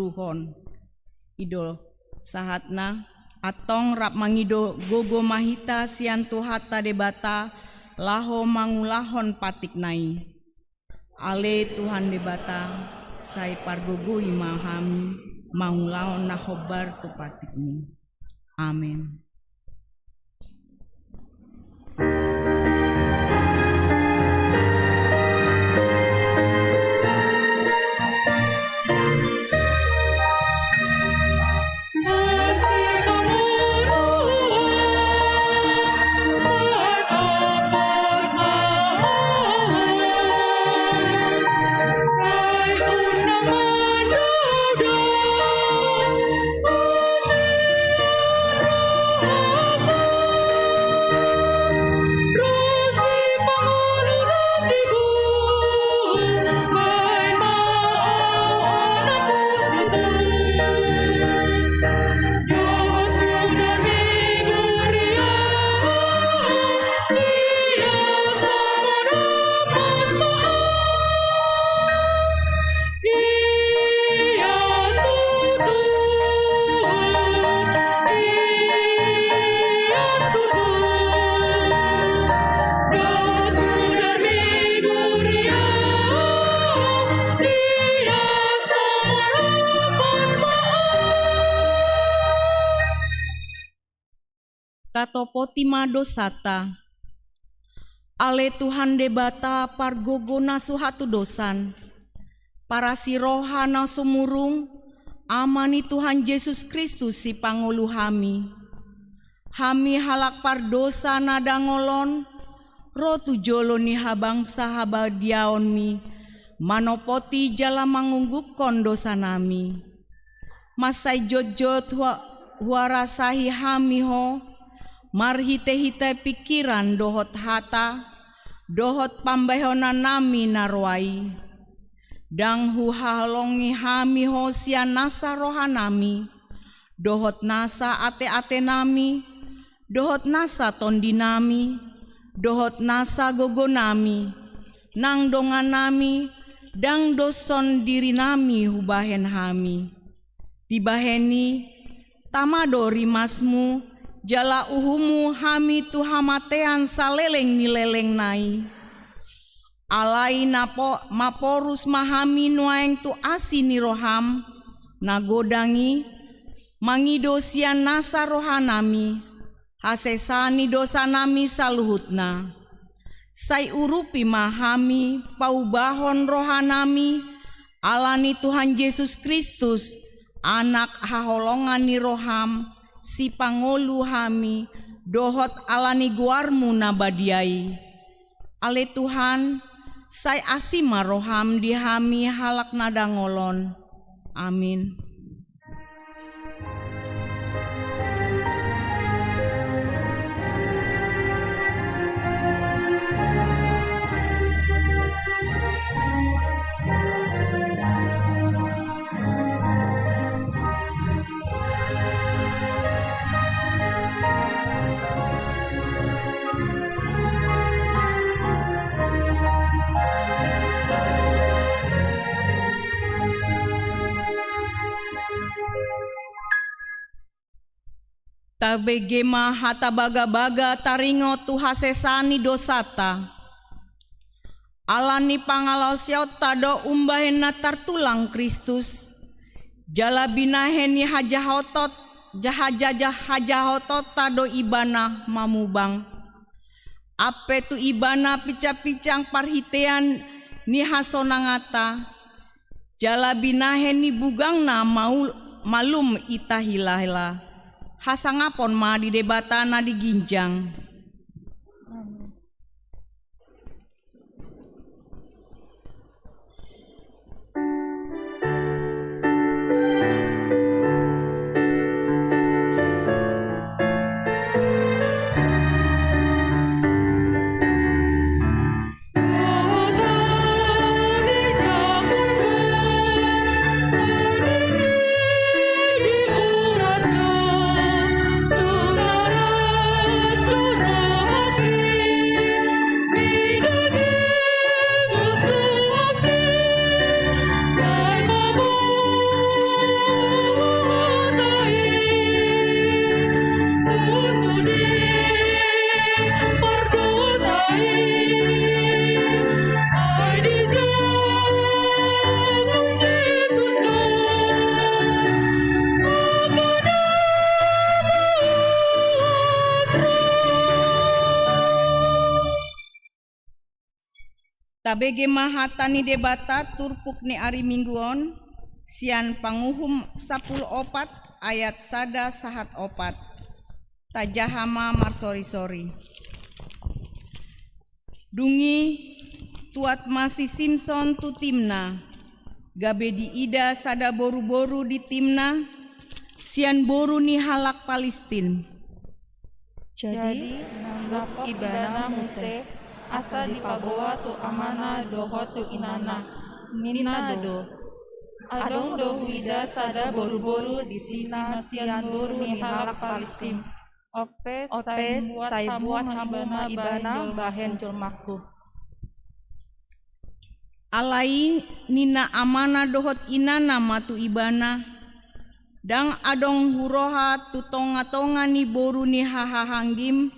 Ruhon idol sahatna atong rap mangido gogo mahita siantu hata debata laho mangulahon patik nai ale Tuhan debata sai pargogo imahami mangulahon nahobar tu patikni. Amin. Katopoti dosata ale Tuhan debata pargogo nasuhatu dosan para sirohana sumurung amani Tuhan Yesus Kristus si pangulu hami halak pardosa nadangolon rotu jolo ni habangsa habadiaon mi manopoti jala mangunggukon dosa nami masai jojot huarasahi hami ho marhite-hite pikiran dohot hata, dohot pambahonan nami narwai. Dang huhalongi hami hosia nasa rohanami, dohot nasa ate-ate nami, dohot nasa tondi nami, dohot nasa gogo nami, nang dongan nami, dang doson diri nami hubahen hami. Tibaheni, tamadori masmu, jala uhumu hami tu hamatean saleleng nileleng nai alai maporus mahami nuaeng tu asini roham nagodangi mangido sian nasa rohanami hasesani dosa nami saluhutna sai urupi mahami paubahon rohanami alani Tuhan Yesus Kristus anak haholongan ni roham si pangolu hami dohot alani guarmu nabadiai ale Tuhan sai asima roham dihami halak nadangolon. Amin. Tabegema hata baga-baga taringo tu hasesani dosata alani pangalau siau tado umbahena tartulang Kristus jala binaheni hajahotot hajahotot tado ibana mamubang ape tu ibana pica-picang parhitean ni hasonangata jala binaheni bugangna malum itahilahila hasangapon ma di debatana di ginjang. Luna tabege mahatani debata turpuk ni ari mingguon sian panguhum 10 opat ayat sada sahat opat tajahama marsori-sori dungi tuat masih Simpson tu timna gabe di ida sada boru-boru di timna sian boru ni halak Palestin. Jadi nandok ibana muse asa dipabawa tu amana doho tu inana nina do adong do wida sada boru-boru di tina sian boru ni halak Palestin ope sai buat hambana ibana bahen jolmaku Alai nina amana dohot inana matu ibana dang adong huroha tu tonga-tonga ni boru ni hahahanggim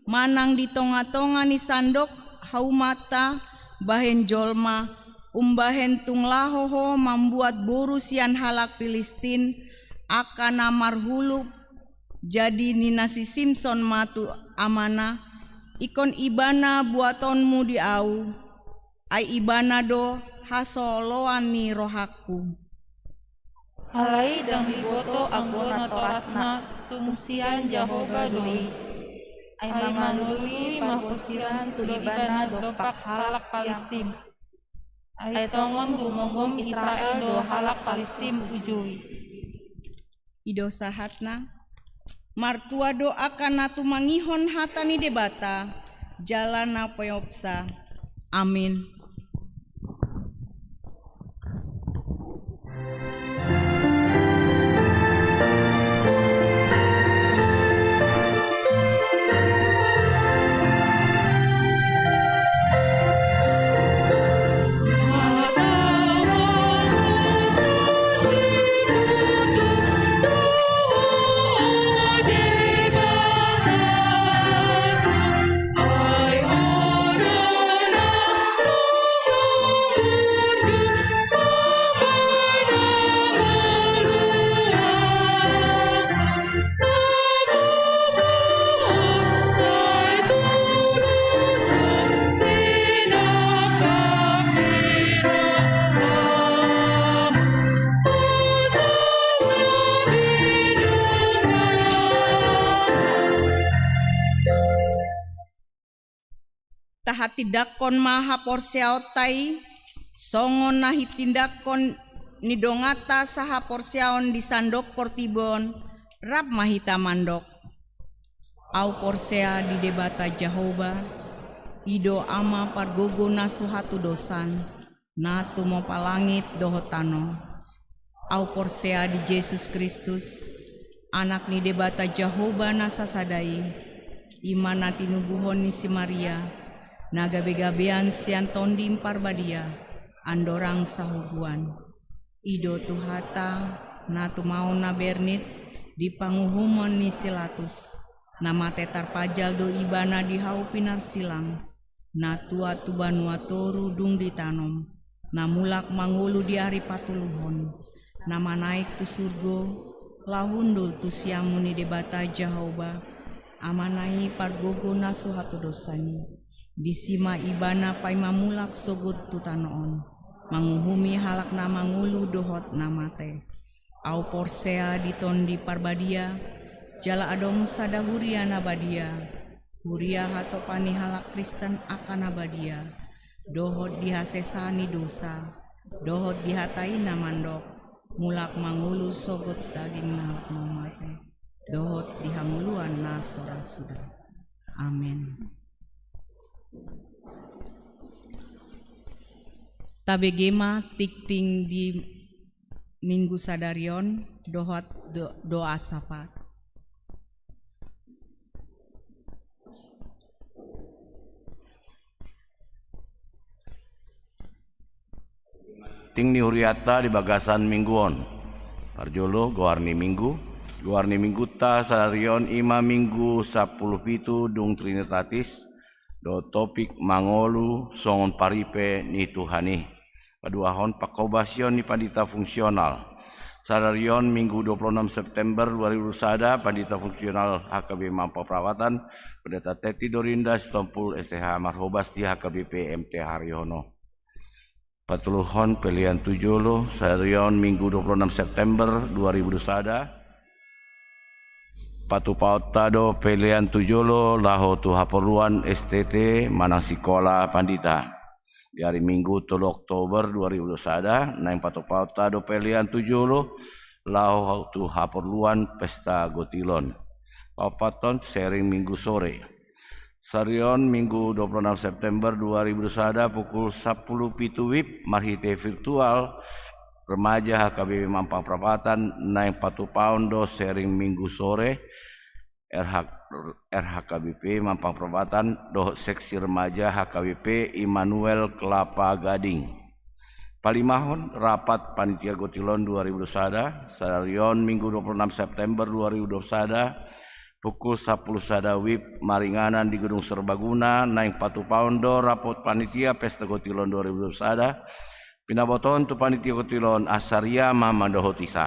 manang di tonga-tonga ni sandok haumata bahen jolma umbahen tunglahoho membuat boru sian halak Filistin akan marhulu jadi nina si Simpson matu amana ikon ibana buatonmu di au ai ibana do hasoloan ni rohaku Alai dang liboto anggona torasna tungsian Jahoba doi ai manului mahposiran tu ibana dopak halak Palestin ai tongon bumogom Israel do halak Palestin ujui ido sahatna martua do akan natu mangihon hatani debata jalana peopsa amin. Hatindakon maha porsiaotai songon nahi tindakon nidongata saha porsiaon di sandok portibon rap mahita mandok au porsea di debata Jahoba ido ama pargogo nasuhatu dosan natu mo palangit dohotano au porsea di Yesus Kristus anak ni debata Jahoba nasasadai imana tinubuhon ni si Maria nagabe-gabean sian tondim parbadia andorang sahubuan ido tuhata natu mau na bernit di panguhumon ni silatus nama tetar pajal do ibana di hau pinar silang natua tubanua toru dung ditanom namulak mangulu di hari patuluhon nama naik tu surgo lahundul tu siamuni debata Jahoba amanai pargogo nasuhatu dosani disima ibana pai mamulak sogut tutanoon manguhumi halak nama ngulu dohot namate au porsea ditondi parbadia jala adong sada huria nabadia huria hatopani halak Kristen akan nabadia dohot dihasesani dosa dohot dihatai namandok mulak mangulu sogut daging na mamate dohot dihanguluan na sora sudah amin. Tabegema tikting di minggu sadarion dohot doa sapa ting ni huriata di bagasan mingguon parjolo goarni minggu ta sadarion ima minggu 10 pitu dung trinitatis do topik mangolu songon paripe ni Tuhani paduahon pakobasion ni pandita fungsional sadarion minggu 26 September 2021 pandita fungsional HKB Mampo Perawatan pendeta Teti Dorinda Sitompul STH Marhobas di HKBP MT Haryono Patuluhon pilihan 70 Sarion Minggu 26 September 2021. Patupautado pilihan 70 laho tu haperluan STT Manang Sikola Pandita. Di hari Minggu 3 Oktober 2021 naing patupautado pilihan 70 laho tu haperluan Pesta Gotilon. Papaton sharing Minggu sore. Sarion Minggu 26 September 2021 pukul 10.00 WIB marhite virtual remaja HKBP Mampang Perapatan naik 4 paundo sharing Minggu sore RHKBP Mampang Perapatan doh seksi remaja HKBP Immanuel Kelapa Gading. Palimahon rapat panitia Gotilon 2021 Sarion Minggu 26 September 2021 pukul 10.00 WIB Maringanan di Gedung Serbaguna naik 4 paundo rapot panitia Pesta Gotilon 2021 pinaboton tu panitia Gotilon Asaria Mamandohotisa.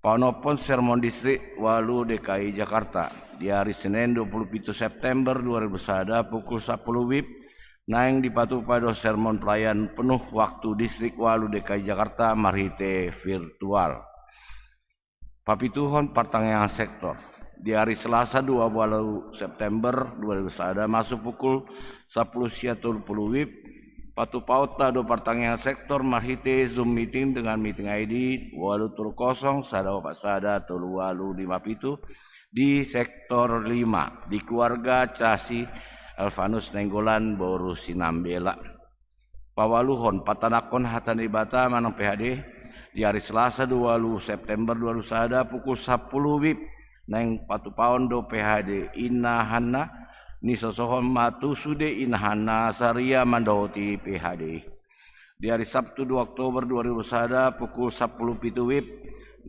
Panopon sermon distrik Walu DKI Jakarta di hari Senin 27 September 2021 pukul 10 WIB naing dipatu pada sermon pelayan penuh waktu distrik Walu DKI Jakarta marhite virtual. Papituhon partangyang sektor di hari Selasa 20 September 2021 masuk pukul 10.30 WIB patu pauta do partangyang sektor marhite Zoom meeting dengan meeting ID walu tulu kosong sada opat sada tulu walu 57 di sektor 5 di keluarga Casi Elvanus Nenggolan Boru Sinambela. Pawaluhon patanakon hatan ibata manang PHD di hari Selasa 20 September 2021 pukul 10 WIB neng 4 paundo PHD Inahana ni sosohon matu sude Inahana Saria Mandoti PHD. Di hari Sabtu 2 Oktober 2021 pukul 10.00 WIB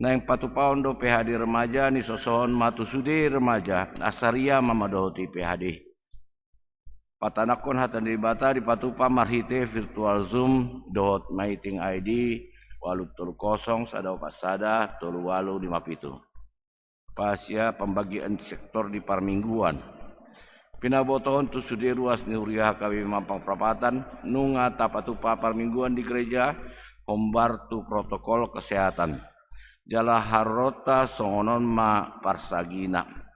neng 4 paundo PHD remaja ni sosohon matu sude remaja Asaria Mamadoti PHD. Patanakon hatan dibata di patupa marhite virtual Zoom dot meeting ID walu tolu kosong sada opat sada tolu walu 57. Pasya pembagian sektor di parmingguan. Pinabotohon tu sudi ruas ni Uriah HKBP Mampang Perapatan nunga tapatupa parmingguan di gereja hombar tu protokol kesehatan. Jala harota songonon ma parsagina.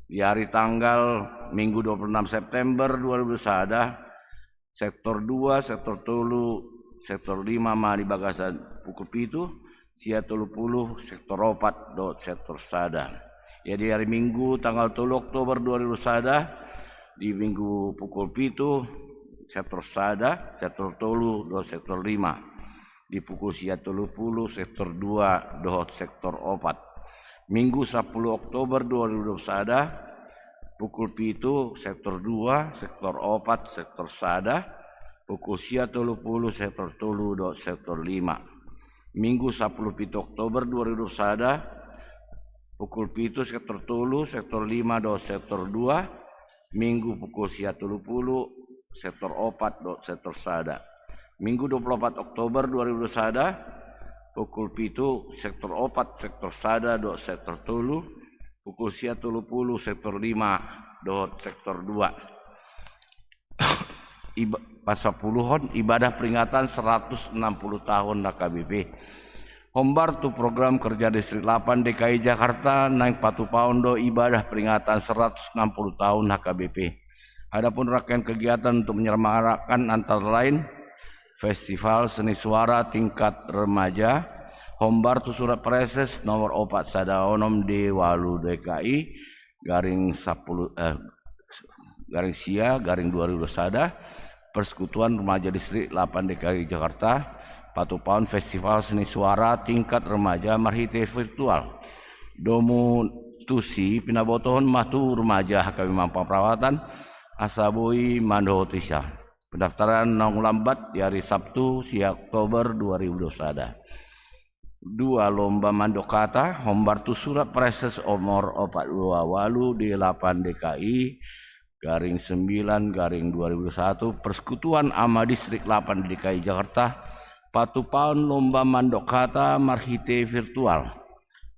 Di hari tanggal Minggu 26 September 2021 sektor 2, sektor 3, sektor 5 ma di bagasan pukul 7 sia 30 sektor 4 dot sektor sada. Ya di hari Minggu tanggal 3 Oktober 2021 di Minggu pukul 7 sektor sada, sektor 3 dot sektor 5 di pukul sia 30 sektor 2 dot sektor 4. Minggu 10 Oktober 2021 pukul 7 sektor 2 sektor 4 sektor sada pukul sia 30 sektor 3 dot sektor 5. Minggu 10 Oktober 2021 pukul 7 sektor 3 sektor 5 dot sektor 2. Minggu pukul sia 30 sektor 4 dot sektor sada. Minggu 24 Oktober 2021 pukul 7 sektor 4 sektor sada dot sektor 3 pukul sia 30 sektor 5 dot sektor 2. Pasapuluhon ibadah peringatan 160 tahun HKBP. Hombar tu program kerja distrik 8 DKI Jakarta naik 4 paundo ibadah peringatan 160 tahun HKBP. Adapun rangkaian kegiatan untuk menyemarakan antara lain Festival Seni Suara tingkat remaja hombar tu surat preses nomor 4 sada onom di Walu DKI garing 10 garing sia garing 2000 sada Persekutuan Remaja Distrik 8 DKI Jakarta patupaun Festival Seni Suara tingkat remaja marhite virtual domu tusi pinabotohon matu remaja HKBP Mampang Perapatan Asabui Mandohotisa. Pendaftaran nong lambat di hari Sabtu sia Oktober 2021. 2 lomba mandokata hombar tu surat preses omor 42 walu di 8 DKI garing 9 garing 2021 Persekutuan Ama Distrik 8 DKI Jakarta patupaun lomba mandokata marhite virtual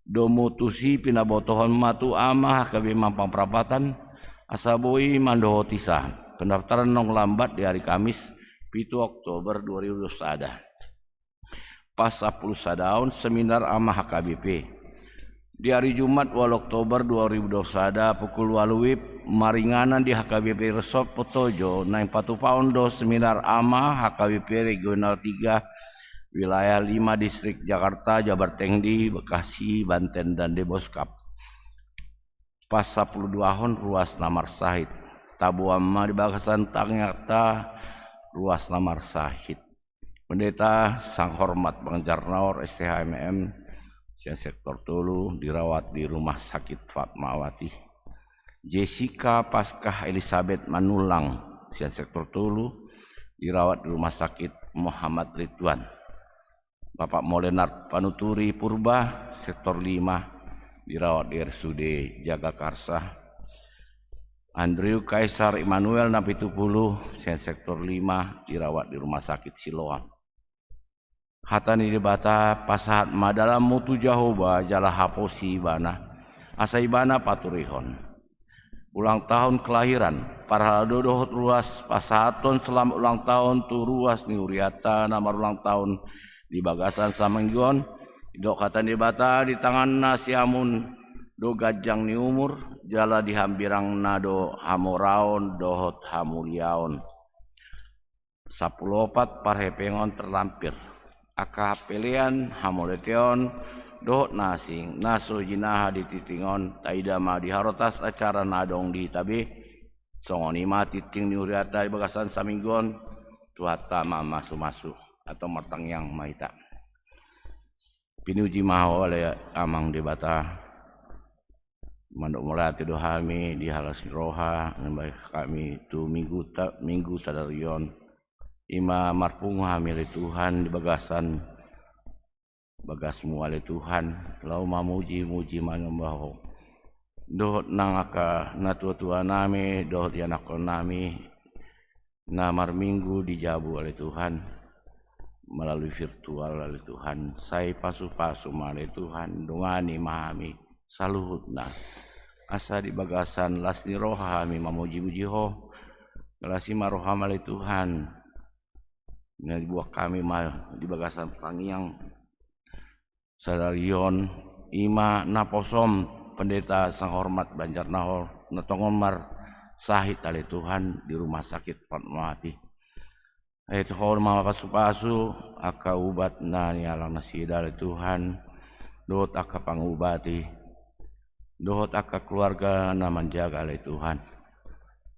domu tusi pinabotohon matu ama HKBP Mampang Perapatan Asabui Mandohotisa. Pendaftaran nong lambat di hari Kamis Oktober 2021. Pas 10 sadaun seminar ama HKBP. Di hari Jumat 8 Oktober 2021 pukul 8 maringanan di HKBP Resort Potojo naing patu paundo seminar ama HKBP Regional 3 wilayah 5 distrik Jakarta, Jabar Tengdi, Bekasi, Banten dan Deboskap. Pas 12 hon ruas Namar Sahid. Tabu amma di bagasan tangnyata ruas Namar Sahid. Pendeta Sang Hormat Bang Jarnaor STHMM sektor Tulu dirawat di Rumah Sakit Fatmawati. Jessica Paskah Elizabeth Manulang sektor Tulu dirawat di Rumah Sakit Muhammad Ridwan. Bapak Molenard Panuturi Purba sektor 5 dirawat di RSUD Jagakarsa. Andrew Kaisar Immanuel Napitupulu sektor 5 dirawat di Rumah Sakit Siloam. Hatani dibata pasahat madalam mutu Jahoba jala haposi ibana asa ibana paturihon. Ulang tahun kelahiran para dodohot ruas pasahaton selama ulang tahun tu ruas ni Uriata namar ulang tahun di bagasan samenggon dok hatan dibata di tangan nasi amun do gajang ni umur jala dihambirang nado hamoraon dohot hamuliaon. 14 parhepengon terlampir. Aka pelian hamoleteon dohot nasing naso jinaha dititingon taidama diharotas acara nadong di tabe songonima titing ni Uriata di bagasan saminggon tuata masu-masu atau matang yang maita. Pinuji maho oleh amang debata mandok mulai tido kami di halas roha nambah kami tu minggu sadarion ima marpung hamil Tuhan di bagasan bagas muale Tuhan lau mamuji mangembaho dohot nangaka natua nami dohot yanakon nami namar minggu dijabu oleh Tuhan melalui virtual oleh Tuhan saya pasu-pasu oleh Tuhan dongani mahami saluhutna asa di bagasan lasni roha mi mamuji ho galasi maroha oleh Tuhan na dibuah kami di bagasan pangiang sadarion ima naposom pendeta Sang Hormat Banjar Nahor natongomar sahid oleh Tuhan di Rumah Sakit Fatmawati. Ayat hormat pasu-pasu aka ubat na nialang nasida oleh Tuhan dohot aka pangubati dohot aka keluarga na manjaga oleh Tuhan.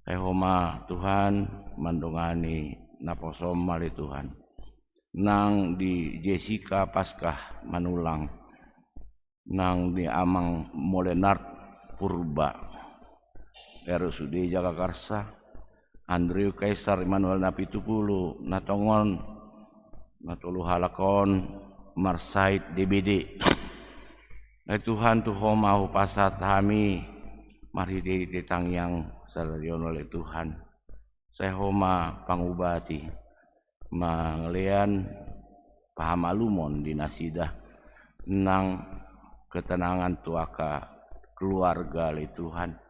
Homa Tuhan mandongani naposom oleh Tuhan nang di Jessica Paskah Manulang nang di Amang Molenard Purba RSUD Jagakarsa. Andrew Kaisar Immanuel Napitupulu natongon natulu halakon Marsaid DBD. Tuhan tuho mau pasat kami mari ditang yang sadarion oleh Tuhan. Saya homa pangubati mangelian pahamalumon di nasidah nang ketenangan tuaka keluarga oleh Tuhan.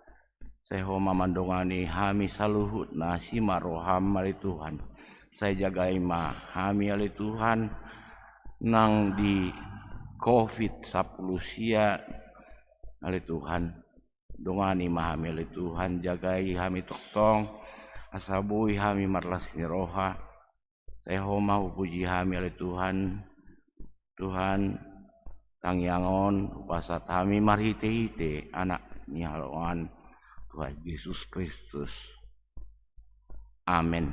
Saya homa mandongani hami saluhut nasi maroham oleh Tuhan. Saya jagai ma hami oleh Tuhan nang di COVID 10 sia oleh Tuhan. Dongani mahami oleh Tuhan jagai hami toktong asabui hami marlas ni roha. Saya homa puji hami oleh Tuhan. Tuhan tangyangon pasat hami marhite-hite anak ni haloan Tuhan Yesus Kristus. Amin.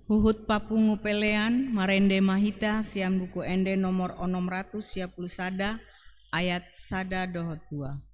Huhut papungu pelean marende mahita siam buku ende nomor 610 sada ayat sada dohot 2.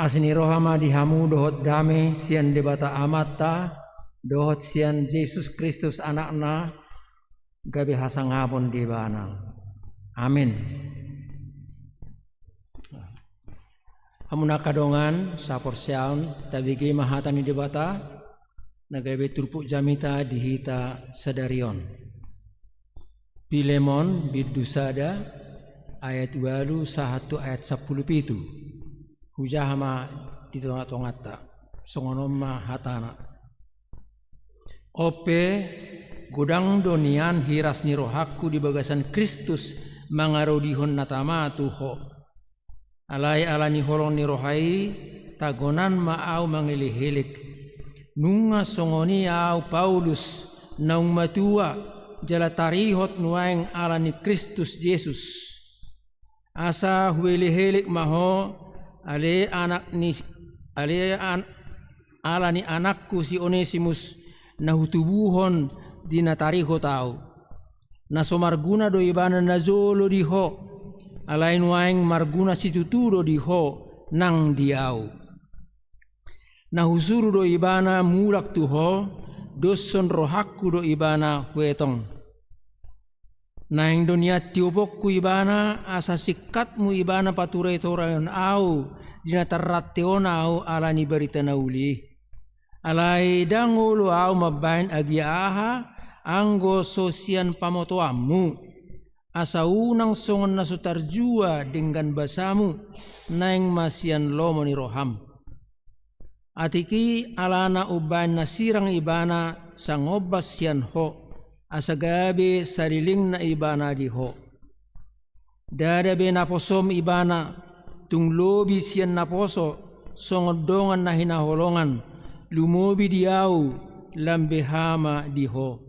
Asni rohama dihamu dohot dame sian debata amata dohot sian Yesus Kristus anakna gabe hasangapon di bana. Amin. Hamuna kadongan sapor siaun tabigi mahatani debata nagabe turpuk jamita dihita sadarion. Pilemon bidusada ayat 2 sahatu ayat 17. Hujahama di tongat-tongata songonoma hatana. Ope godang donian hiras ni rohaku di bagasan Kristus mangarodihon natama tuho. Alai alani holong ni rohai tagonan maau mangilihilik. Nunga songoni au Paulus naung matua jala tarihot nuaeng alani Kristus Yesus. Asa huwilihilik maho ale alani anakku si Onesimus nahutubuhon di natariho tau. Nasomarguna do ibana nazolo diho. Alain waeng marguna situturo diho nang diau. Nahusuru do ibana mulak tuho doson rohaku do ibana huetong. Naing dunia tiobokku ibana asa sikatmu ibana paturai torayon au dina tarratteona au alani berita nauli. Alai dangulu au mabain agi aha anggo sosian pamotoamu. Asa unang songon nasutarjua dengan basamu naing masian lomoni roham. Atiki alana ubain nasirang ibana sangobas sian ho. Asa gabe sariling na ibana diho. Dada be naposom ibana tung lobi sian naposo songodongan na hinaholongan lumobi diau lambe hama diho.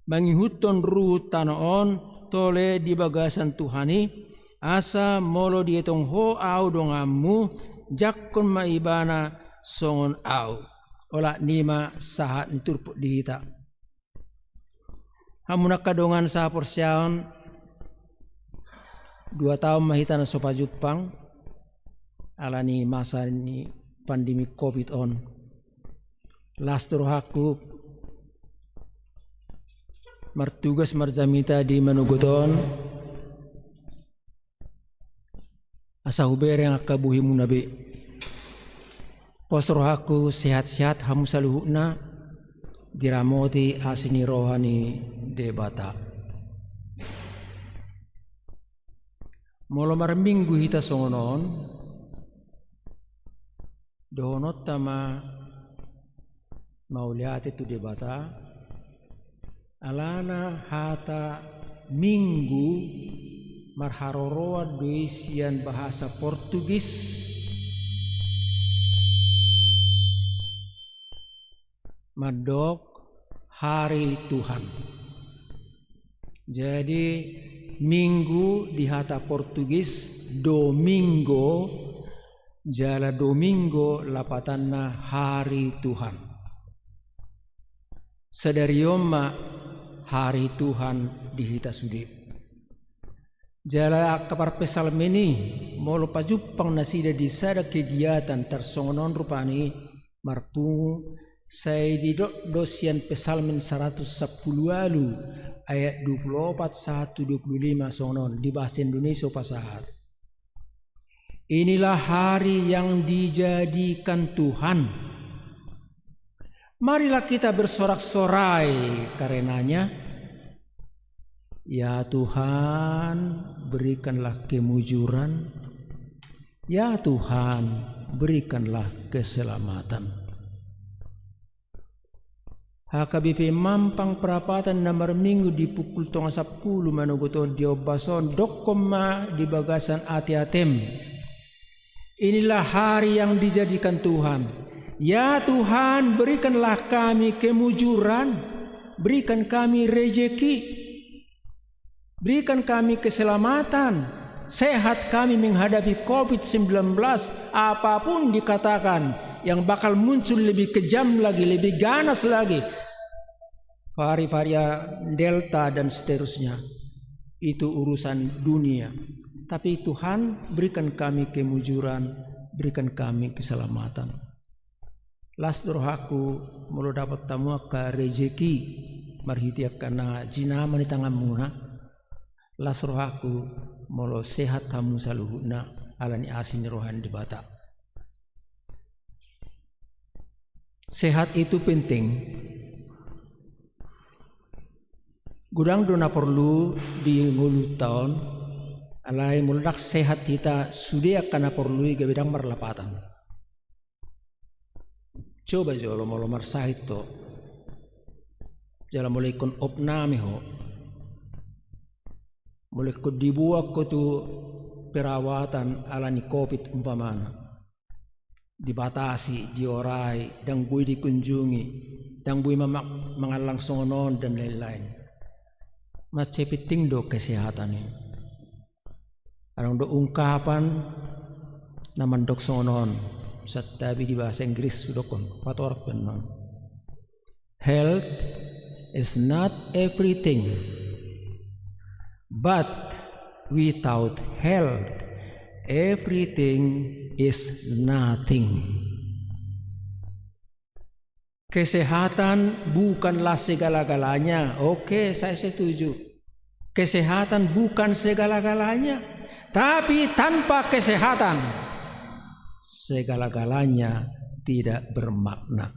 Mangihuton ruhut tanoon tole di bagasan Tuhani asa molo dietong ho au dongamu jakkon maibana songon au ola nima sahat niturpuk dihita. Hamuna kadongan sa porsiaon 2 tahun mahita na sopa Jepang alani masa ni pandemi COVID on. Lastro haku martugas marjamita di manuguton asa hubere yang akabuhi munabi. Posro haku sehat-sehat hamu saluhuna diramoti asini rohani debata. Molo marminggu hita songonon dohonot tama mauliat itu debata alana hata minggu marharoroa doisian bahasa Portugis madok hari Tuhan. Jadi minggu di hata Portugis domingo jala domingo lapatanna hari Tuhan. Sadarioma hari Tuhan di hita sudi. Jala kapar pesal meni molo pajupang nasida di sada kegiatan tersongonon rupani marpungu saya di dosian pesalmen 110 alu ayat 24 125 songonon di bahasa Indonesia pasar. Inilah hari yang dijadikan Tuhan. Marilah kita bersorak-sorai karenanya. Ya Tuhan, berikanlah kemujuran. Ya Tuhan, berikanlah keselamatan. HKBP Mampang perapatan nomor minggu di pukul 10 manuguton diobason dokoma di bagasan ati-atem. Inilah hari yang dijadikan Tuhan. Ya Tuhan, berikanlah kami kemujuran, berikan kami rejeki, berikan kami keselamatan, sehat kami menghadapi COVID-19 apapun dikatakan. Yang bakal muncul lebih kejam lagi, lebih ganas lagi. Varian Delta dan seterusnya. Itu urusan dunia. Tapi Tuhan berikan kami kemujuran, berikan kami keselamatan. Las rohaku mulu dapat tamu ka rezeki marhiti kana jina mani tangamuna. Las rohaku mulu sehat tamu saluhuna alani asin rohan di bata. Sehat itu penting. Gudang dona perlu di mulut tahun alai muludak sehat kita sudah karena perlu ke bidang marlapatan. Coba jolo molo marsahit to jala mulai kon opname ho mulai ko dibuat ko tu perawatan alani COVID umpamana dibatasi diorai dan bui dikunjungi dan bui mengalang songon dan lain-lain. Mas cepiting do kesehatan ini. Arang do ungkapan naman dok sonon satabi di bahasa Inggris sudokon pator penon. Health is not everything, but without health everything is nothing. Kesehatan bukanlah segala-galanya. Oke, saya setuju. Kesehatan bukan segala-galanya. Tapi tanpa kesehatan, segala-galanya tidak bermakna.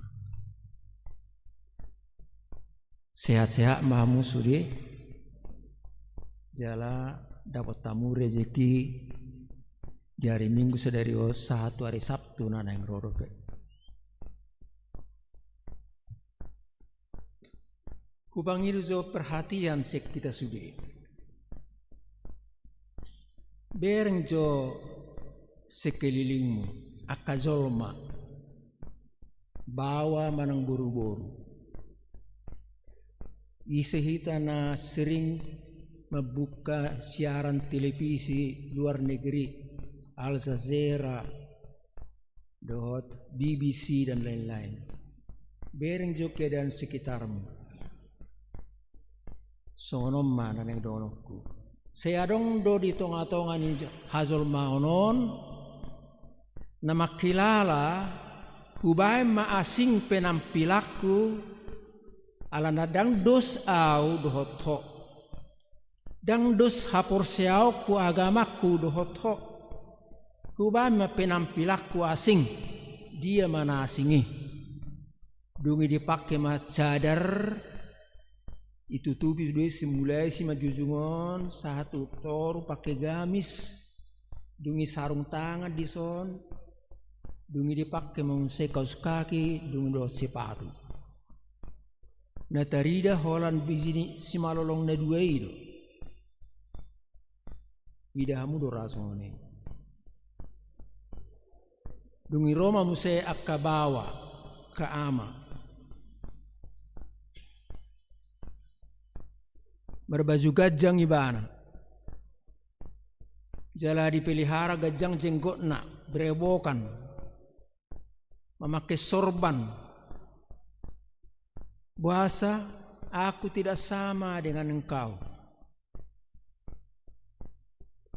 Sehat-sehat mahamu sudi. Jala dapat tamu rezeki di hari Minggu sedari satu hari Sabtu nana yang roroke. Kupangiru jo perhatian sek kita sudi. Bereng jo sekelilingmu akazolma bawa manang buru-buru. Isehita na sering membuka siaran televisi luar negeri, Al Jazeera, BBC dan lain-lain. Bereng jo keadaan sekitarmu. Sonom mana neng donokku. Saya dong do di tonga-tonga ni hazol maonon nama kilala hubay maasing penampilaku ala nadang dos au dohotho dang dos hapor siau ku agamaku dohotho hubay ma penampilaku asing dia mana asingi dungi dipakai ma cadar itu tubi sudah simulai si majujungon satu toru pakai gamis dungi sarung tangan di son dungi dipakai mengusai kaos kaki dungi do sepatu na tarida holan bijini si malolong na dua itu idahamu do rasone dungi Roma musai akabawa ke ama berbaju gajang ibana. Jala dipelihara gajang jenggotna, berebokan. Memakai sorban. Bahasa, aku tidak sama dengan engkau.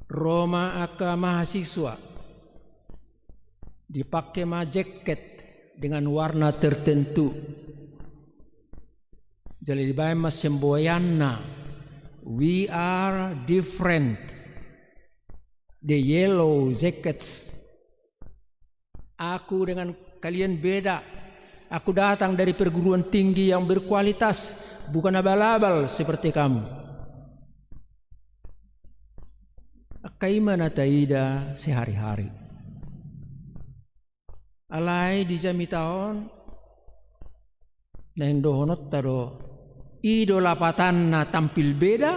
Roma aka mahasiswa. Dipakai ma jaket dengan warna tertentu. Jala dibayar ma semboyanna. We are different. The yellow jackets. Aku dengan kalian beda. Aku datang dari perguruan tinggi yang berkualitas, bukan abal-abal seperti kamu. Kaimana taida sehari-hari. Alai di jami tahun neng dohonot taro idola patanna tampil beda.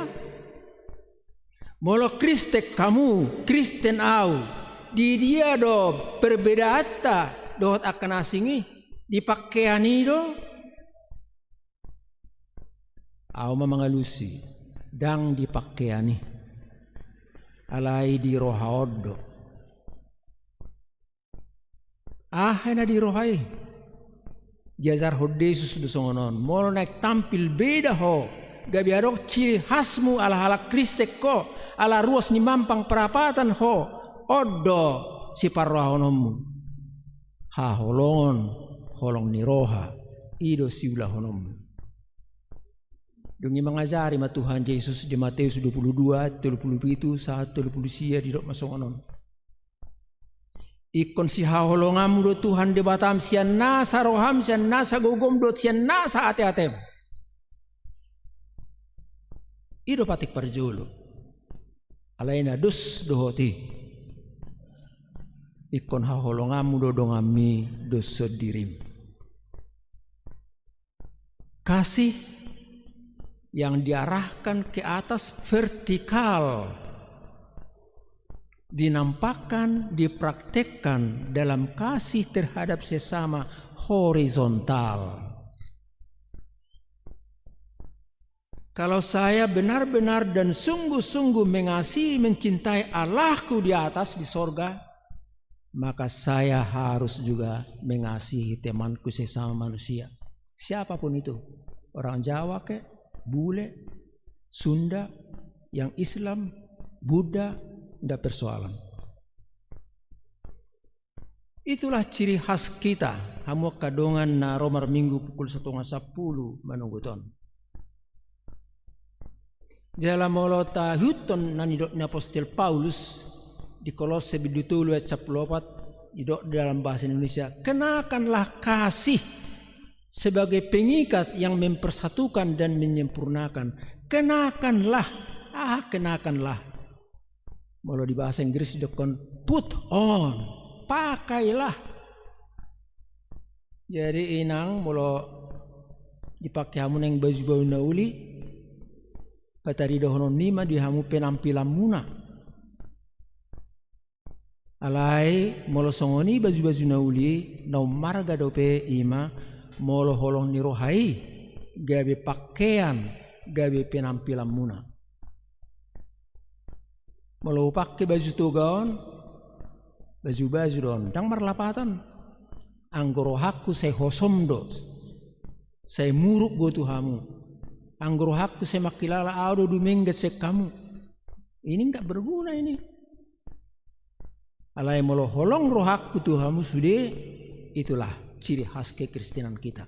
Molo Kristen kamu, Kristen au. Di dia do perbedaan dohot akan asingi dipakaiani do. Au mamangalusi dang dipakaiani. Alai di rohaodo. Hena di rohai. Jajar hode susu songonon. Molo naik tampil beda ho. Gabiarok ciri khasmu ala Kristen ko. Ala ruas ni mampang perapatan ho. Odo si parwahonommu ha holongon holong ni roha ido si ulahonommu. Dungi mengajari ma Tuhan Yesus di Matius 22 37 1 30 di dok masongonon. Ikon si haholongamu do Tuhan de batam sian nasa roham sian nasa gogom do sian nasa ate-atem. Ido patik parjolo. Alaina dus dohoti. Ikon haholongamu do dongami do sodirim. Kasih yang diarahkan ke atas vertikal, dinampakkan, dipraktekkan dalam kasih terhadap sesama horizontal. Kalau saya benar-benar dan sungguh-sungguh mengasihi, mencintai Allahku di atas di sorga, maka saya harus juga mengasihi temanku sesama manusia. Siapapun itu, orang Jawa kek, bule, Sunda, yang Islam, Buddha, tidak persoalan. Itulah ciri khas kita. Hamu kadongan na romar minggu pukul 1.10 manungguton. Jala molota huton nanidok ni Apostel Paulus di Kolose bidutulu ayat 14 didok dalam bahasa Indonesia. Kenakanlah kasih sebagai pengikat yang mempersatukan dan menyempurnakan. Kenakanlah, kenakanlah. Kalau di bahasa Inggris dikon put on, pakailah. Jadi inang mula dipakai hamu neng baju-baju nauli, patari dohonon nima di hamu penampilan muna. Alai molo songoni baju-baju nauli, nau marga dope ima, molo holong nirohai, gabe pakaian, gabe penampilan muna. Molo pakai baju togaon, baju don, dang marlapatan. Anggoro hakku saya hosom do, saya muruk go Tuhamu. Anggoro hakku saya makilala ado dumengget sek kamu. Ini enggak berguna ini. Alai molo holong rohakku Tuhamu sudah, itulah ciri khas kekristenan kita.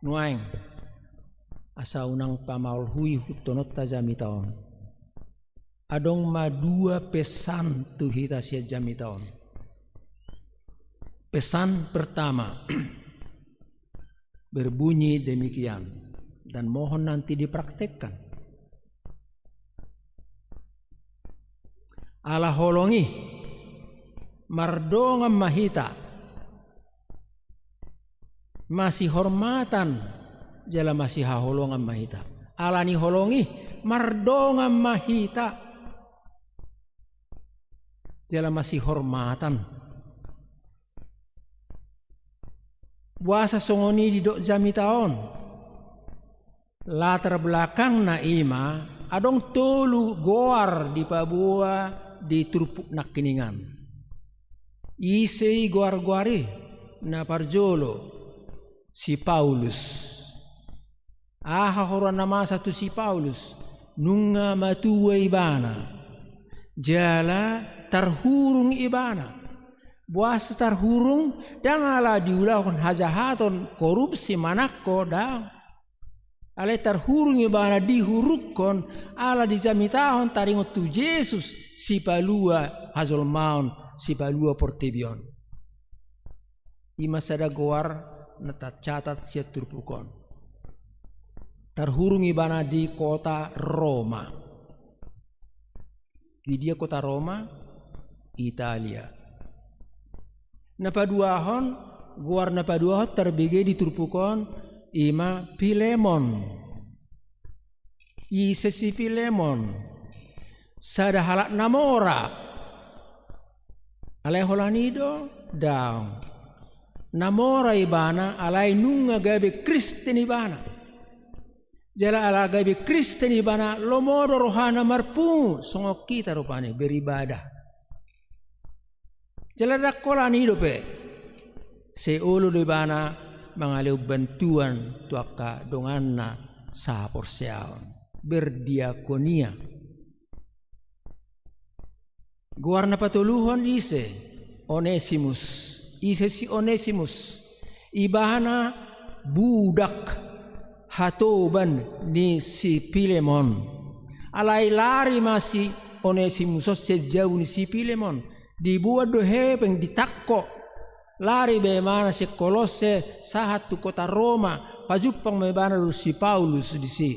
Nuaing asa unang pamaul hui hutonot tajami taon. Adong dua pesan tu hita sia jami taon. Pesan pertama berbunyi demikian dan mohon nanti dipraktekkan. Ala holongi mardongan mahita masih hormatan jala masih haholongan mahita. Alani holongi mardongan mahita jala masih hormatan. Buasa songoni di dok jami taon. Latar belakang na ima adong tolu goar di Papua di Turpuk Nakiningan. Isei goar-goari na parjolo si Paulus. Horan nama satu si Paulus. Nunga matua ibana. Jala tarhurung ibana. Buas tarhurung dan ala diulahkan hajahaton korupsi manakko dang. Ale tarhurung ibana dihurukon ala dijamitahon taringot tu Yesus si palua hazol maun si palua portebion. Ima sada goar nata catat sia turpukon. Tarhurung ibana di kota Roma. Di dia kota Roma, Italia. Napaduahon, guar napaduahon terbege di turpukon ima Pilemon. Isa si Pilemon. Sada halak namora. Alai holanido daun. Namora ibana alai nunga gabe Kristen ibana. Jala ala gabe Kristen ibana lomodo rohana marpu songok kita rupane beribadah. Jala dakola ni dope. Seulu ibana mangaliw bantuan tuaka donganna sa porsiaon berdiakonia. Guarna patuluhon ise Onesimus. Ise si Onesimus. Ibana budak hatoban ni si Pilemon. Alay lari masih Onesimus sejauh ni si Pilemon. Dibuat dohepeng ditakko. Lari bagaimana si Kolose sahat tu kota Roma. Pajupang bagaimana si Paulus di si.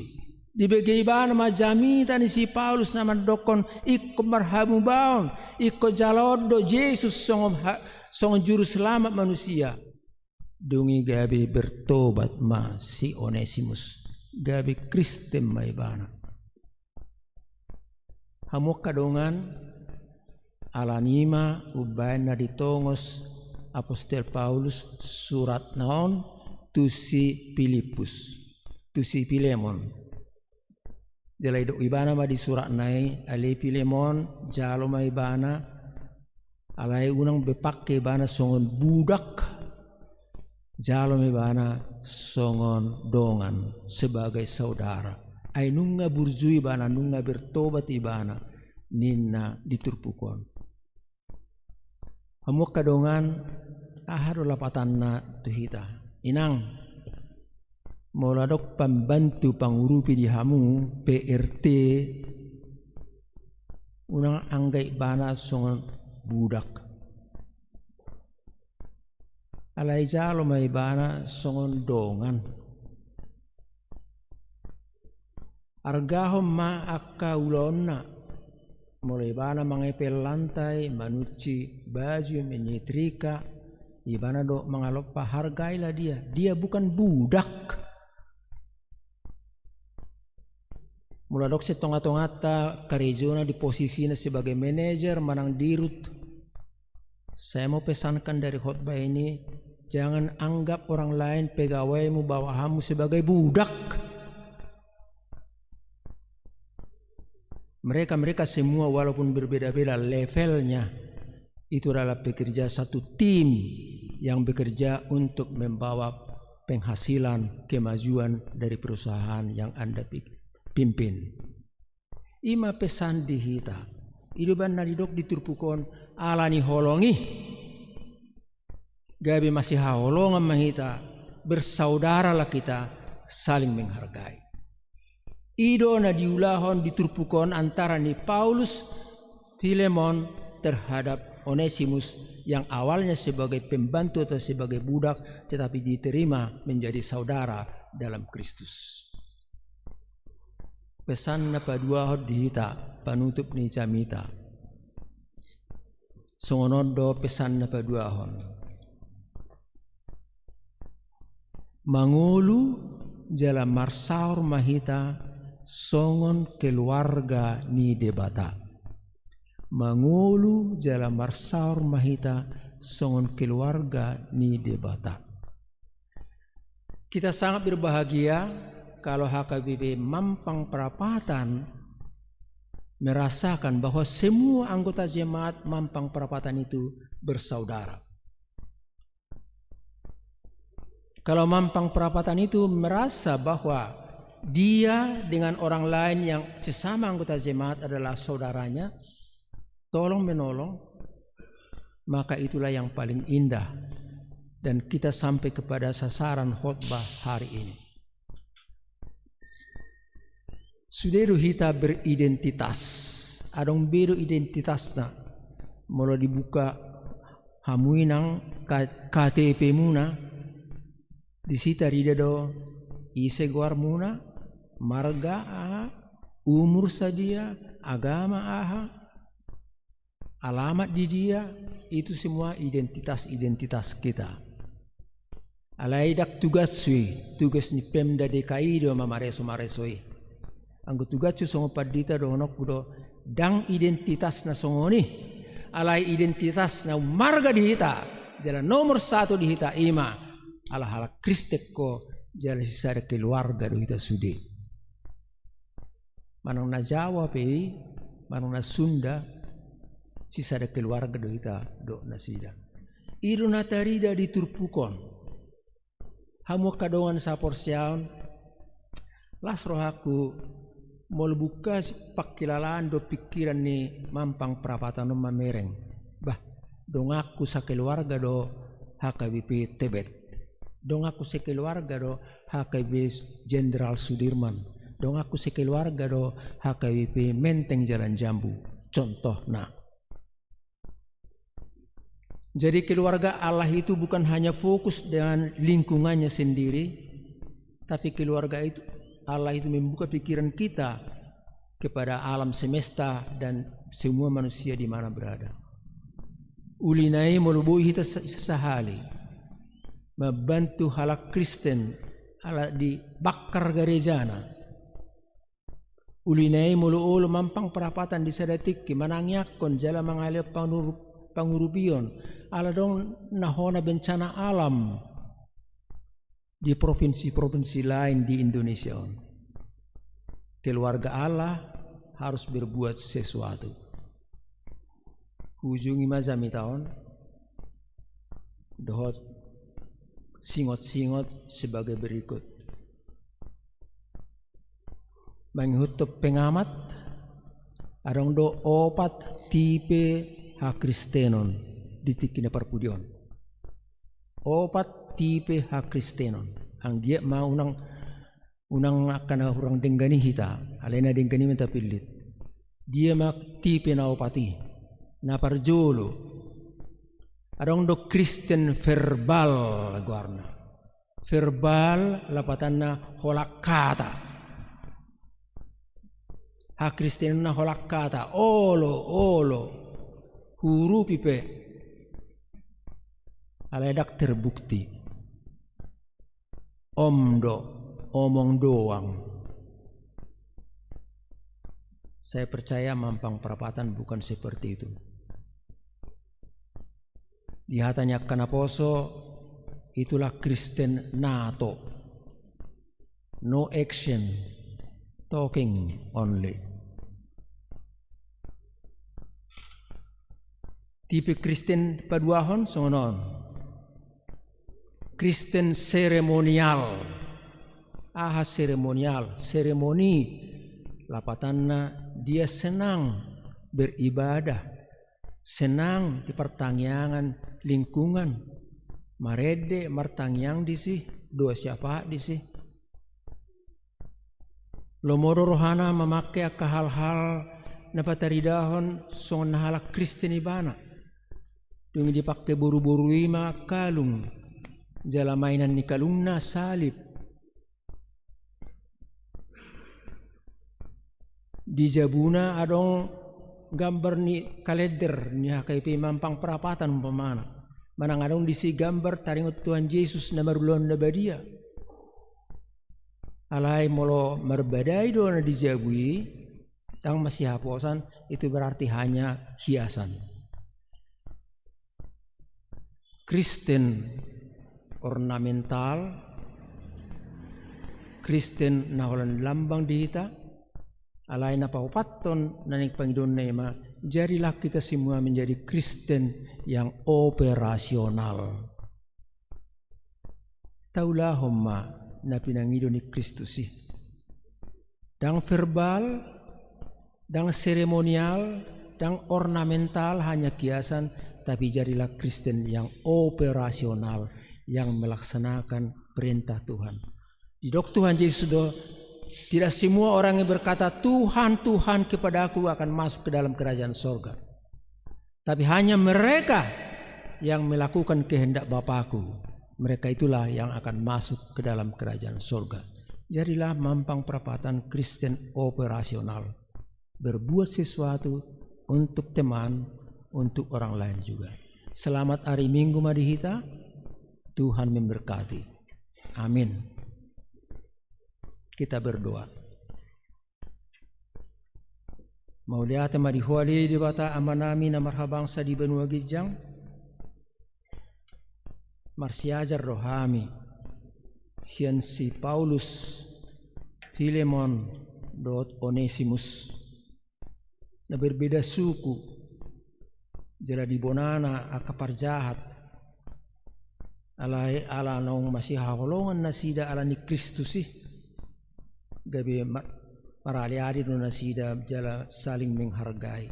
Di bagaimana majamita ni si Paulus nama dokon ikko marhamu baon. Ikko jalodo Yesus song juru selamat manusia. Dungi gabi bertobat ma si Onesimus. Gabi Kristen maibana. Hamuk kadongan alanima ubayan na ditongos Apostel Paulus surat naon tu si Filipus tu si Pilemon. Delay do ibana ma di surat nai ale Pilemon jalo ma ibana alay unang bepake ibana songon budak jalo ma ibana songon dongan sebagai saudara. Ay nunga burjui ibana nunga bertobat ibana ninna diturpukon. Hamuk kadongan aharo lapatan na tuhita. Inang moladok pembantu pangurupi di hamu PRT unang anggai bana songon budak. Alay jalo may bana songon dongan. Argahom ma akka ulonna mulai bana mangepel lantai manuci baju menyetrika ibana do mangalopa hargailah dia bukan budak. Mula dok setonga-tongata karejona di posisinya sebagai manajer manang dirut. Saya mau pesankan dari khotbah ini, jangan anggap orang lain pegawaimu bawahanmu sebagai budak. Mereka semua walaupun berbeda-beda levelnya, itu adalah pekerja satu tim yang bekerja untuk membawa penghasilan, kemajuan dari perusahaan yang Anda pimpin. Ima pesan di hita, iduban nadidok diturpukon alani holongi. Gabi masih holongan mahita, bersaudaralah kita saling menghargai. Ido na diulahon diturpukon antara ni Paulus Filemon terhadap Onesimus yang awalnya sebagai pembantu atau sebagai budak tetapi diterima menjadi saudara dalam Kristus. Pesan na padua dihita panutup ni jamita. Songonodo pesan na padua hon. Mangulu jala marsaur mahita songon keluarga ni debata. Mangulu jala marsaur mahita songon keluarga ni debata. Kita sangat berbahagia kalau HKBP Mampang Perapatan merasakan bahwa semua anggota jemaat Mampang Perapatan itu bersaudara. Kalau Mampang Perapatan itu merasa bahwa dia dengan orang lain yang sesama anggota jemaat adalah saudaranya, tolong menolong, maka itulah yang paling indah. Dan kita sampai kepada sasaran khotbah hari ini. Suderu hita beridentitas, adong bedo identitasna, mulai dibuka hamuinang KTP muna, disita ridado ise guar muna, marga aha, umur sadia, agama aha, alamat di dia, itu semua identitas kita. Alaidak tugas ni Pemda DKI do mamareso-maresoi. Anggo tugas songo padita do honok budo dang identitas na songoni. Alai identitas na marga di hita, jalan nomor 1 di hita ima. Ala Kristek ko jalan sisa keluarga do hita sudi. Manang na Jawa pe, manang na Sunda, sisa ada keluarga do ita do nasida. Iru natarida diturpukon. Hamu kadongan sa porsiaon. Las rohaku mau buka pakilalaan do pikiran ni mampang perapatan no mamereng. Bah, dong aku sa keluarga do HKBP Tebet. Dong aku sa keluarga do HKBP Jenderal Sudirman. Dong aku sa keluarga do HKBP Menteng Jalan Jambu. Contoh nah. Jadi keluarga Allah itu bukan hanya fokus dengan lingkungannya sendiri, tapi keluarga itu Allah itu membuka pikiran kita kepada alam semesta dan semua manusia di mana berada. Ulinai melubui kita sesahali, membantu halak Kristen ala di bakar gerejana. Ulinai mulu mampang perapatan di sadatik manangyakon jala mangalip pangurupion ala dong nahona bencana alam di provinsi-provinsi lain di Indonesia. Keluarga Allah harus berbuat sesuatu. Hujungi mazami tahun dohot singot-singot sebagai berikut. Menghutup pengamat adong do opat tipe hakristenon ditikina perpudion. Opat tipe hakristenon. Ang dia mau unang akan orang denggani hita, alena denggani minta pilit. Dia mak tipe na opati, na parjolo. Adong do Kristen verbal guarna. Verbal lapatan na holak kata. Hakristenon na holak kata. Olo. Huruf ipe aledak terbukti omong doang. Saya percaya mampang perapatan bukan seperti itu. Di hatanya Kanaposo itulah Kristen NATO, no action, talking only. Tipe Kristen paduahon songon. Kristen seremonial. Seremonial. Seremoni lapatanna dia senang beribadah. Senang di pertangyangan lingkungan. Marede martangyang disih. Dua siapa disih. Lomoro rohana memakai hal-hal napataridahon songon nahalak Kristen ibana. Yung dipakai buru-buru ima kalung. Jala mainan ni kalungna salib. Di Jabuna adong gambar ni kalender ni HKP mampang perapatan umpamana. Manang adong disi gambar taringot Tuhan Yesus na marulon na badia. Alay molo marbadai do na di Jabui. Tang masih haposan itu berarti hanya hiasan. Kristen ornamental, Kristen na holan lambang dihita, alay na paupaton na nagpangidon na ima, jadilah kita semua menjadi Kristen yang operasional. Taulah homma na pinangido ni Kristus sih. Dang verbal, dang seremonial, dang ornamental hanya kiasan, tapi jadilah Kristen yang operasional, yang melaksanakan perintah Tuhan. Di dok Tuhan Yesus do, tidak semua orang yang berkata Tuhan, Tuhan kepadaku akan masuk ke dalam kerajaan sorga. Tapi hanya mereka yang melakukan kehendak Bapakku. Mereka itulah yang akan masuk ke dalam kerajaan sorga. Jadilah mampang perapatan Kristen operasional. Berbuat sesuatu untuk teman, untuk orang lain juga. Selamat hari Minggu Madihita. Tuhan memberkati. Amin. Kita berdoa. Mauliata madihuali di bata amanami na marhabangsa di benua gijang. Marsiajar rohami. Sian si Paulus Filemon dot Onesimus. Na berbeda suku. Jala di bonana akapar jahat. Ala nong masih haholongan na sida ala ni Kristus sih. Gabi para ali-ali do nasida jala saling menghargai.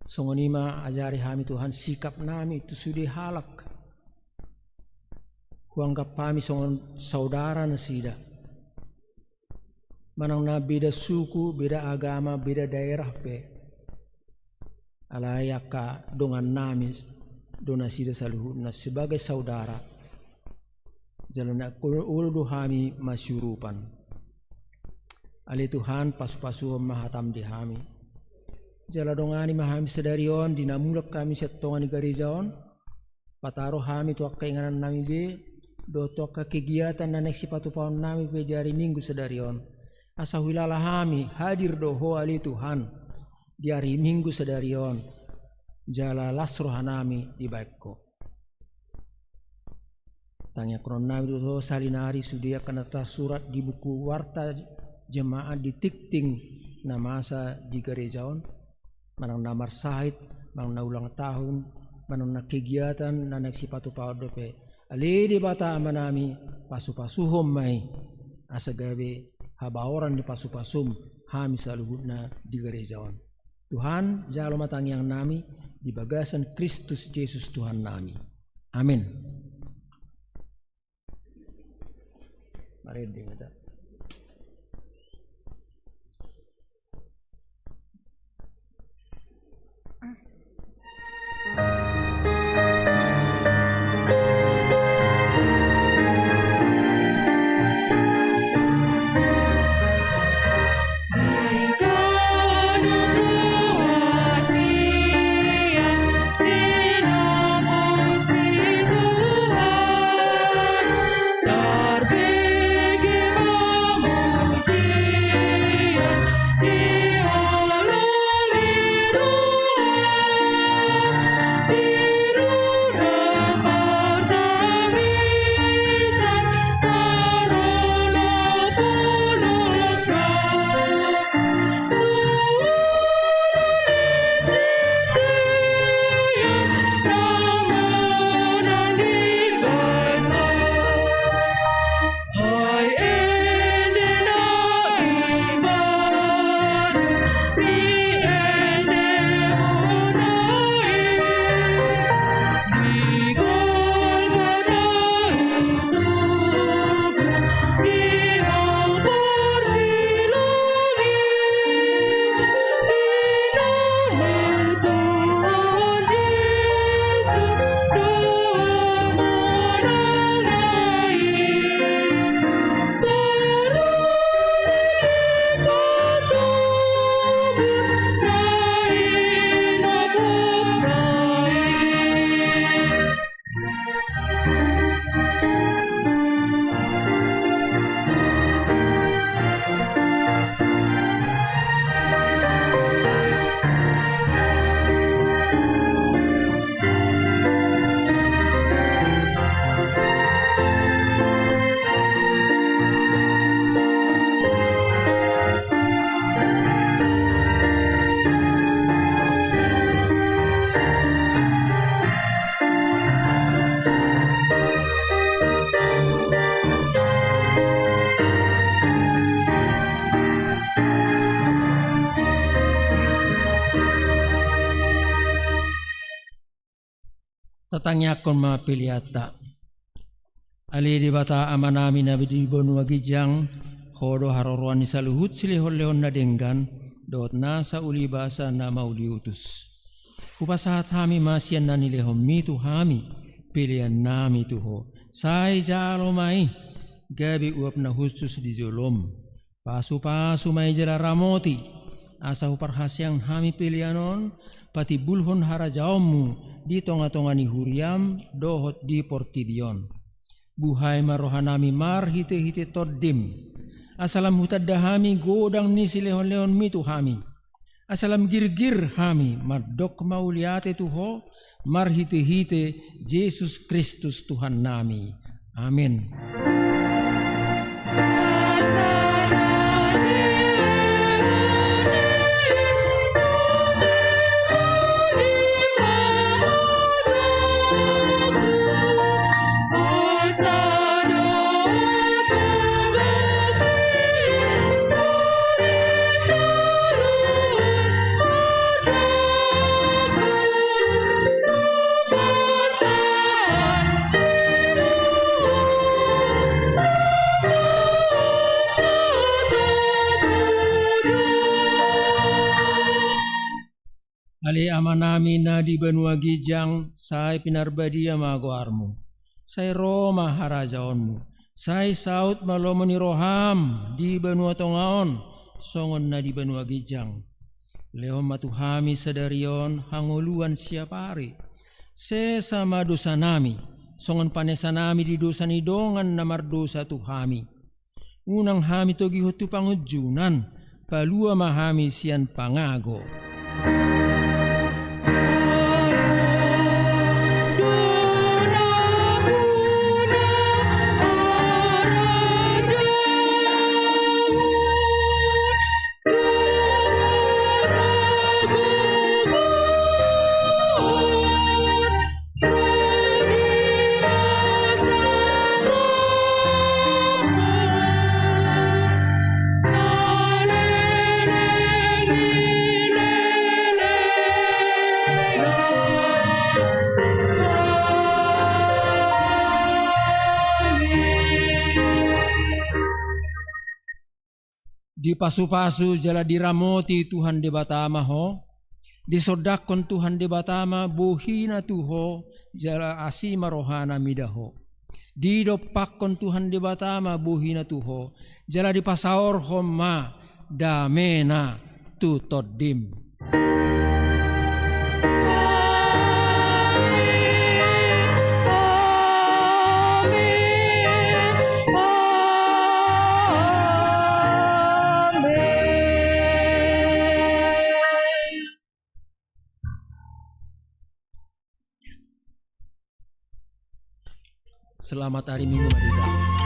Songonima ajari kami Tuhan sikap nami itu sudah halak. Kuanggap kami songon saudara nasida. Manang na beda suku, beda agama, beda daerah pe. Alayaka dengan nami donasi saluhuna sebagai saudara. Jalan uldu kami masyurupan. Ali Tuhan pasu-pasu mahatam di kami. Jala dongani mahami sedarion dinamulak kami setongan di garijaon. Pataro kami tuak keinginan nami be. Do tuak kegiatan dan eksipatu paun nami be di hari Minggu sedarion. Asa wilala kami hadir doho ali Tuhan di hari Minggu sedarion. Jala lasroh nami di baikko. Tanya kron nami doho salinari sudia kanata surat di buku warta jemaat di tikting namasa di gerejaon. Manang namar sahid, manang na ulang tahun, manang na kegiatan na nagsipatu paudope. Ali di bata amanami pasu-pasuhom may asa gabi habaoran di pasu-pasum hami saluhudna di gerejaon. Tuhan jalo matang yang nami di bagasan Kristus Yesus Tuhan nami. Amin. Mari dengar. Tatangnya kon mapiliata. Ali di bata amanami na bidibon wagijang hodo haroroan ni saluhut silihon-lehon na denggan dot nasa uli basa na mauliutus. Kupasahat hami masyan na nilehom mitu hami pilihan nami tuho. Say jalo mai gabi uap na khusus di zolom. Pasu-pasu may jala ramoti asa huparhasyang hami pilihanon pati bulhon harajaomu di tonga-tonga ni huriam dohot di portibion. Buhay marohanami mar hite-hite toddim. Asalam hutadda hami godang ni silehon-lehon mitu hami. Asalam girgir hami mardok mauliate tuho mar hite-hite Yesus Kristus Tuhan nami. Amin. Ali amanami na di benua gijang, sai pinarbadia magoarmu. Sai Roma harajaonmu. Sai saut malomoni roham di benua tongaon, songon na di benua gijang. Leo matuhami sadarion hangoluan siapari. Se sama dosa nami, songon panesa nami di dosa nidongan namar dosa tuhami. Unang hami togi hutu pangujunan, palua mahami sian pangago. Di pasu-pasu jala diramoti Tuhan de batama ho, disodakon Tuhan de batama buhina tuho jala asima rohana midaho. Di dopakon Tuhan de batama buhina tuho jala di pasaor homa damena tutodim. Selamat hari Minggu Madita.